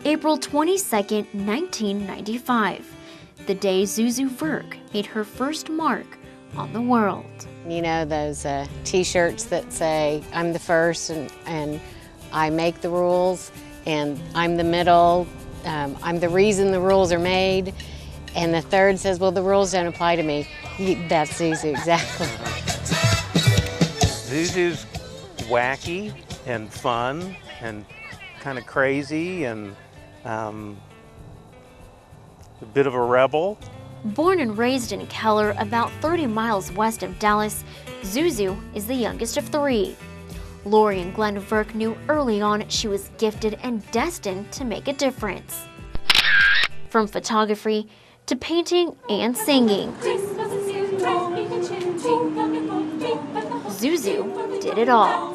April 22nd, 1995, the day Zuzu Verk made her first mark on the world. You know those t-shirts that say, I'm the first and I make the rules, and I'm the middle, I'm the reason the rules are made, and the third says, well, the rules don't apply to me. That's Zuzu, exactly. Zuzu's wacky and fun and kind of crazy and a bit of a rebel. Born and raised in Keller, about 30 miles west of Dallas, Zuzu is the youngest of three. Lori and Glenn Verk knew early on she was gifted and destined to make a difference. From photography to painting and singing, Zuzu did it all.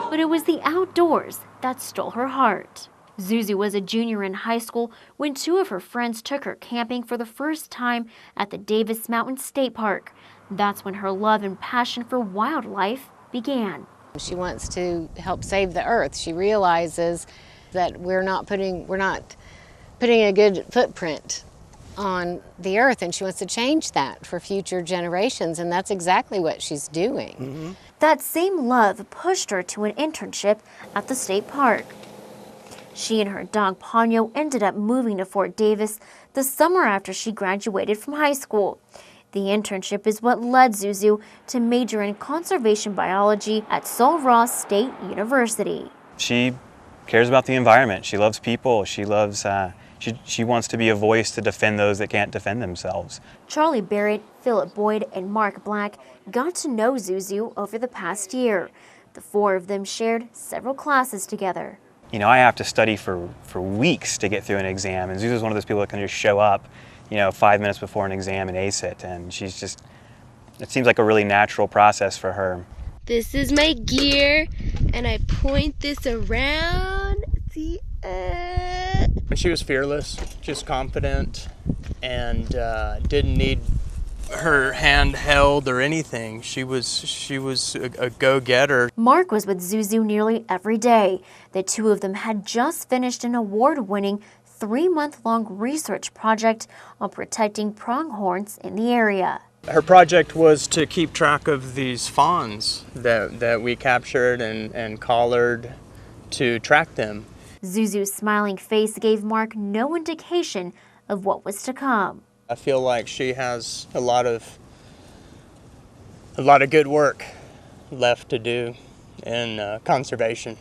But it was the outdoors that stole her heart. Zuzu was a junior in high school when two of her friends took her camping for the first time at the Davis Mountain State Park. That's when her love and passion for wildlife began. She wants to help save the earth. She realizes that we're not putting a good footprint on the earth, and she wants to change that for future generations, and that's exactly what she's doing. Mm-hmm. That same love pushed her to an internship at the state park. She and her dog Ponyo ended up moving to Fort Davis the summer after she graduated from high school. The internship is what led Zuzu to major in conservation biology at Sul Ross State University. She cares about the environment. She loves people. She loves. She wants to be a voice to defend those that can't defend themselves. Charlie Barrett, Philip Boyd, and Mark Black got to know Zuzu over the past year. The four of them shared several classes together. You know, I have to study for weeks to get through an exam, and Zuzu's one of those people that can just show up, 5 minutes before an exam and ace it, and she's just, it seems like a really natural process for her. This is my gear, and I point this around. See? She was fearless, just confident, and didn't need her hand held or anything. She was a go-getter. Mark was with Zuzu nearly every day. The two of them had just finished an award-winning 3-month-long research project on protecting pronghorns in the area. Her project was to keep track of these fawns that we captured and collared to track them. Zuzu's smiling face gave Mark no indication of what was to come. I feel like she has a lot of good work left to do in conservation.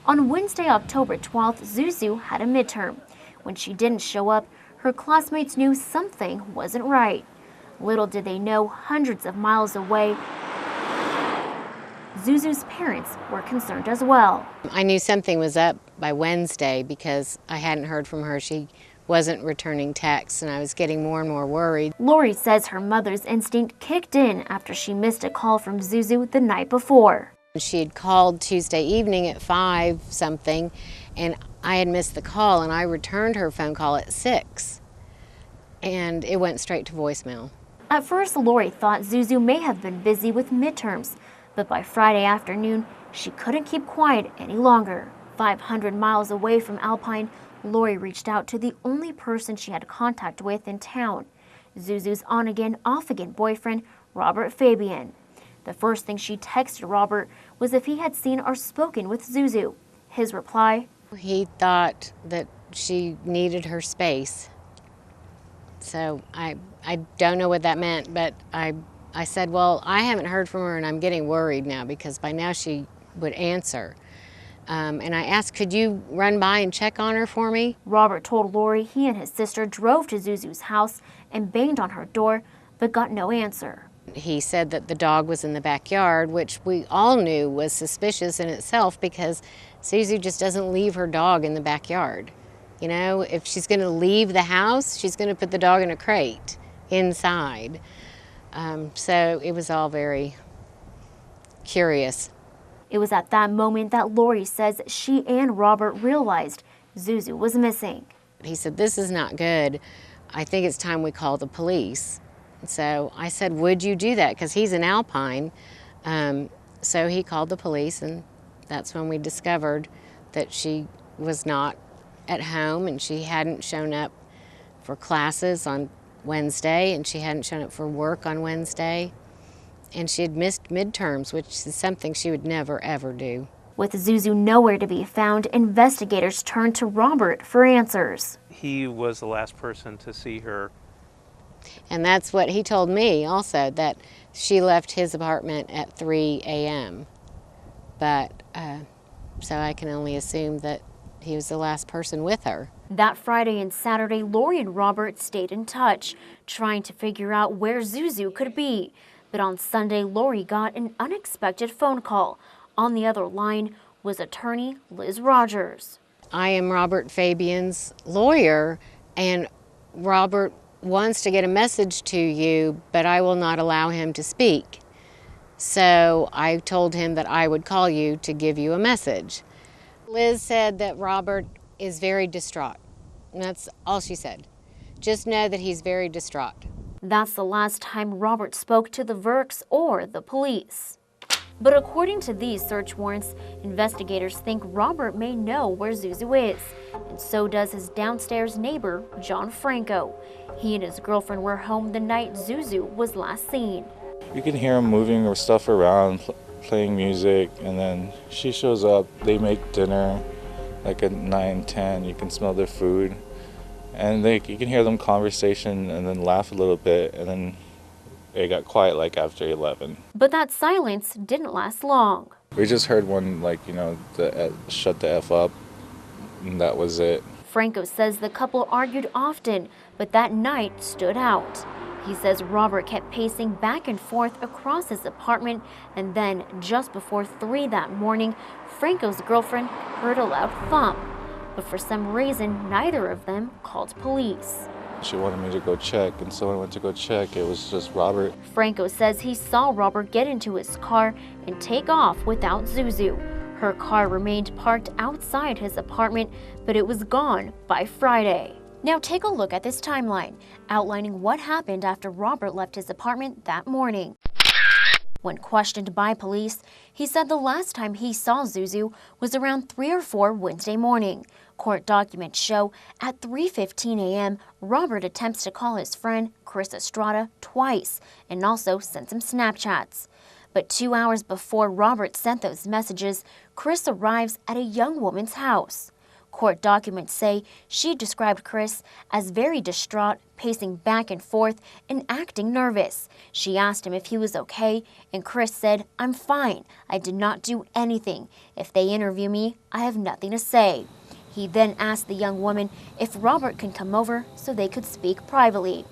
On Wednesday, October 12th, Zuzu had a midterm. When she didn't show up, her classmates knew something wasn't right. Little did they know, hundreds of miles away, Zuzu's parents were concerned as well. I knew something was up by Wednesday because I hadn't heard from her. She wasn't returning texts, and I was getting more and more worried. Lori says her mother's instinct kicked in after she missed a call from Zuzu the night before. She had called Tuesday evening at 5 something, and I had missed the call, and I returned her phone call at 6, and it went straight to voicemail. At first, Lori thought Zuzu may have been busy with midterms, but by Friday afternoon, she couldn't keep quiet any longer. 500 miles away from Alpine, Lori reached out to the only person she had contact with in town, Zuzu's on-again, off-again boyfriend, Robert Fabian. The first thing she texted Robert was if he had seen or spoken with Zuzu. His reply: he thought that she needed her space. So I don't know what that meant, but I said, well, I haven't heard from her and I'm getting worried now because by now she would answer. And I asked, could you run by and check on her for me? Robert told Lori he and his sister drove to Zuzu's house and banged on her door, but got no answer. He said that the dog was in the backyard, which we all knew was suspicious in itself because Zuzu just doesn't leave her dog in the backyard. You know, if she's going to leave the house, she's going to put the dog in a crate inside. So it was all very curious. It was at that moment that Lori says she and Robert realized Zuzu was missing. He said, this is not good. I think it's time we call the police. So I said, would you do that? Because he's in Alpine. So he called the police, and that's when we discovered that she was not at home, and she hadn't shown up for classes on Wednesday, and she hadn't shown up for work on Wednesday, and she had missed midterms, which is something she would never, ever do. With Zuzu nowhere to be found, investigators turned to Robert for answers. He was the last person to see her. And that's what he told me also, that she left his apartment at 3 a.m. But, so I can only assume that he was the last person with her. That Friday and Saturday, Lori and Robert stayed in touch, trying to figure out where Zuzu could be. But on Sunday, Lori got an unexpected phone call. On the other line was attorney Liz Rogers. I am Robert Fabian's lawyer, and Robert wants to get a message to you, but I will not allow him to speak. So I told him that I would call you to give you a message. Liz said that Robert is very distraught. And that's all she said. Just know that he's very distraught. That's the last time Robert spoke to the Verks or the police. But according to these search warrants, investigators think Robert may know where Zuzu is, and so does his downstairs neighbor, John Franco. He and his girlfriend were home the night Zuzu was last seen. You can hear him moving or stuff around, playing music, and then she shows up. They make dinner like at 9, 10. You can smell their food, and you can hear them conversation and then laugh a little bit, and then it got quiet like after 11. But that silence didn't last long. We just heard one, like, shut the F up, and that was it. Franco says the couple argued often, but that night stood out. He says Robert kept pacing back and forth across his apartment, and then just before 3 that morning, Franco's girlfriend heard a loud thump. But for some reason, neither of them called police. She wanted me to go check, and so when I went to go check, it was just Robert. Franco says he saw Robert get into his car and take off without Zuzu. Her car remained parked outside his apartment, but it was gone by Friday. Now take a look at this timeline, outlining what happened after Robert left his apartment that morning. When questioned by police, he said the last time he saw Zuzu was around 3 or 4 Wednesday morning. Court documents show at 3:15 a.m., Robert attempts to call his friend Chris Estrada twice and also sent some Snapchats. But 2 hours before Robert sent those messages, Chris arrives at a young woman's house. Court documents say she described Chris as very distraught, pacing back and forth and acting nervous. She asked him if he was okay, and Chris said, "I'm fine. I did not do anything. If they interview me, I have nothing to say." He then asked the young woman if Robert could come over so they could speak privately.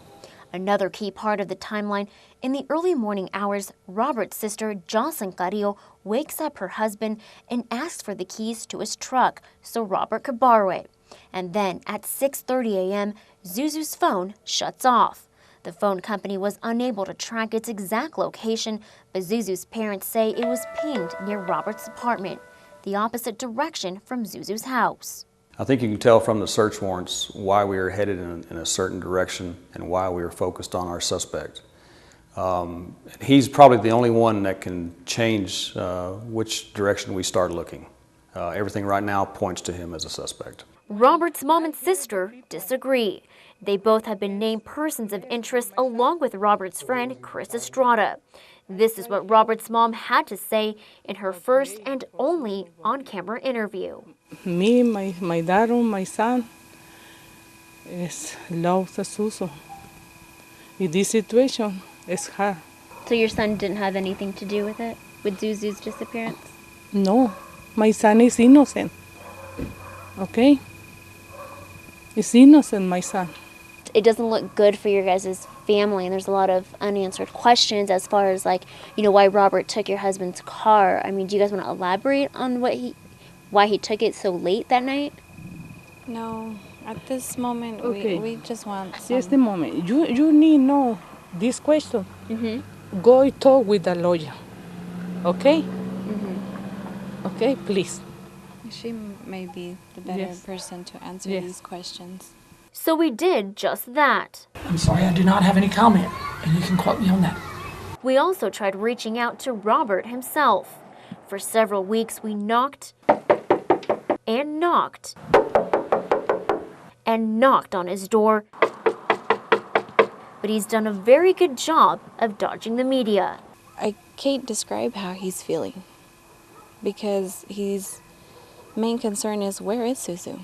Another key part of the timeline, in the early morning hours, Robert's sister, Jocelyn Carrillo, wakes up her husband and asks for the keys to his truck so Robert could borrow it. And then at 6:30 a.m., Zuzu's phone shuts off. The phone company was unable to track its exact location, but Zuzu's parents say it was pinged near Robert's apartment, the opposite direction from Zuzu's house. I think you can tell from the search warrants why we are headed in a certain direction and why we are focused on our suspect. He's probably the only one that can change which direction we start looking. Everything right now points to him as a suspect. Robert's mom and sister disagree. They both have been named persons of interest along with Robert's friend, Chris Estrada. This is what Robert's mom had to say in her first and only on-camera interview. Me, my daughter, my son, love Zuzu. In this situation, it's hard. So your son didn't have anything to do with it, with Zuzu's disappearance? No, my son is innocent. Okay? He's innocent, my son. It doesn't look good for your guys' family, and there's a lot of unanswered questions as far as, like, why Robert took your husband's car. I mean, do you guys want to elaborate on why he took it so late that night? No, at this moment, okay. we just want some... Just a moment. You need to know this question. Mm-hmm. Go talk with the lawyer. Okay? Mm-hmm. Okay, please. She may be the better person to answer these questions. So we did just that. I'm sorry, I do not have any comment, and you can quote me on that. We also tried reaching out to Robert himself. For several weeks, we knocked and knocked on his door. But he's done a very good job of dodging the media. I can't describe how he's feeling because his main concern is, where is Zuzu?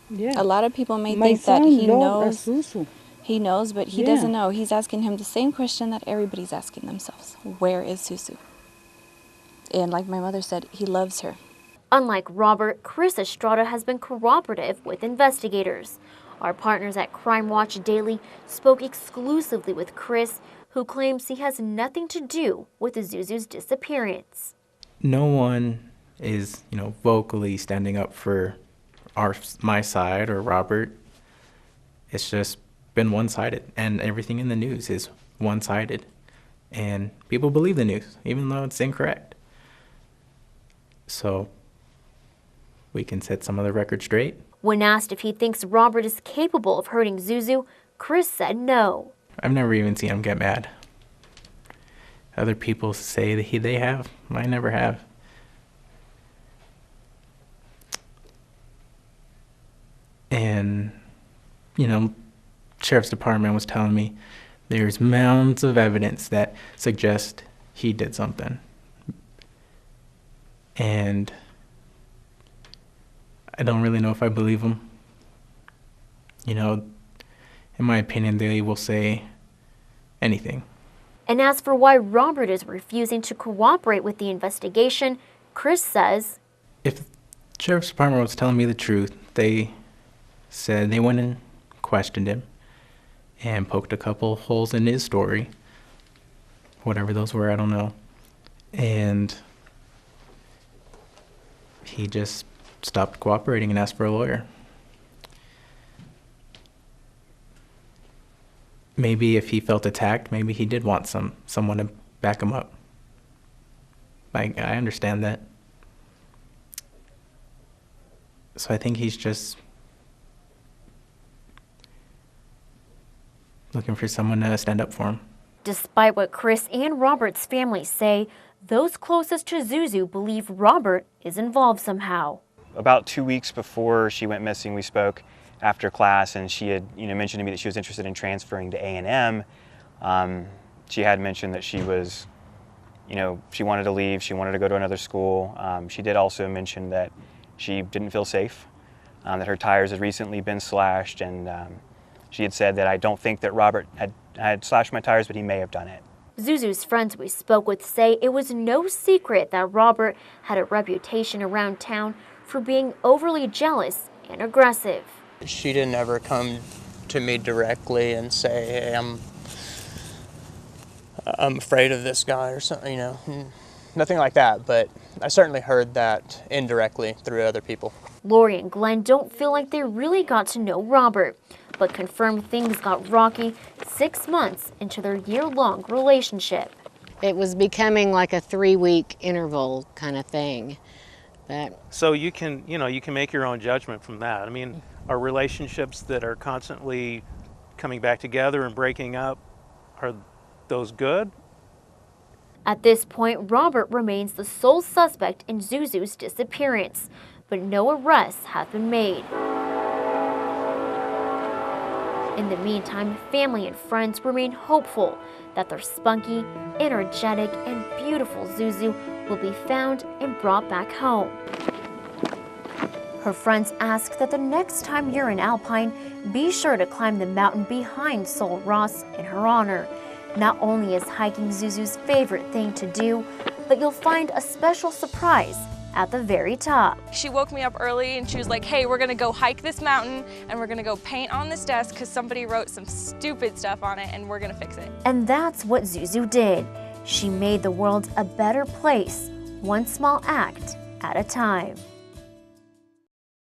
Yeah. A lot of people may My think that son he loves knows. Zuzu. He knows, but he doesn't know. He's asking him the same question that everybody's asking themselves. Where is Zuzu? And like my mother said, he loves her. Unlike Robert, Chris Estrada has been cooperative with investigators. Our partners at Crime Watch Daily spoke exclusively with Chris, who claims he has nothing to do with Zuzu's disappearance. No one is, vocally standing up for my side or Robert. It's just been one-sided, and everything in the news is one-sided. And people believe the news, even though it's incorrect. So we can set some of the record straight. When asked if he thinks Robert is capable of hurting Zuzu, Chris said no. I've never even seen him get mad. Other people say that they have. I never have. And, Sheriff's Department was telling me there's mounds of evidence that suggest he did something. And I don't really know if I believe him. In my opinion, they will say anything. And as for why Robert is refusing to cooperate with the investigation, Chris says, if the Sheriff's Department was telling me the truth, they said they went and questioned him and poked a couple holes in his story. Whatever those were, I don't know. And he just stopped cooperating and asked for a lawyer. Maybe if he felt attacked, maybe he did want someone to back him up. I understand that. So I think he's just looking for someone to stand up for him. Despite what Chris and Robert's family say, those closest to Zuzu believe Robert is involved somehow. About 2 weeks before she went missing, we spoke after class, and she had mentioned to me that she was interested in transferring to A&M. She had mentioned that she was, she wanted to leave, she wanted to go to another school. She did also mention that she didn't feel safe, that her tires had recently been slashed, and she had said that I don't think that Robert had slashed my tires, but he may have done it. Zuzu's friends we spoke with say it was no secret that Robert had a reputation around town for being overly jealous and aggressive. She didn't ever come to me directly and say, hey, I'm afraid of this guy or something, nothing like that, but I certainly heard that indirectly through other people. Lori and Glenn don't feel like they really got to know Robert, but confirm things got rocky 6 months into their year-long relationship. It was becoming like a 3-week interval kind of thing. So you can make your own judgment from that. I mean, are relationships that are constantly coming back together and breaking up, are those good? At this point, Robert remains the sole suspect in Zuzu's disappearance, but no arrests have been made. In the meantime, family and friends remain hopeful that their spunky, energetic, and beautiful Zuzu will be found and brought back home. Her friends ask that the next time you're in Alpine, be sure to climb the mountain behind Sol Ross in her honor. Not only is hiking Zuzu's favorite thing to do, but you'll find a special surprise at the very top. She woke me up early and she was like, hey, we're gonna go hike this mountain and we're gonna go paint on this desk because somebody wrote some stupid stuff on it and we're gonna fix it. And that's what Zuzu did. She made the world a better place, one small act at a time.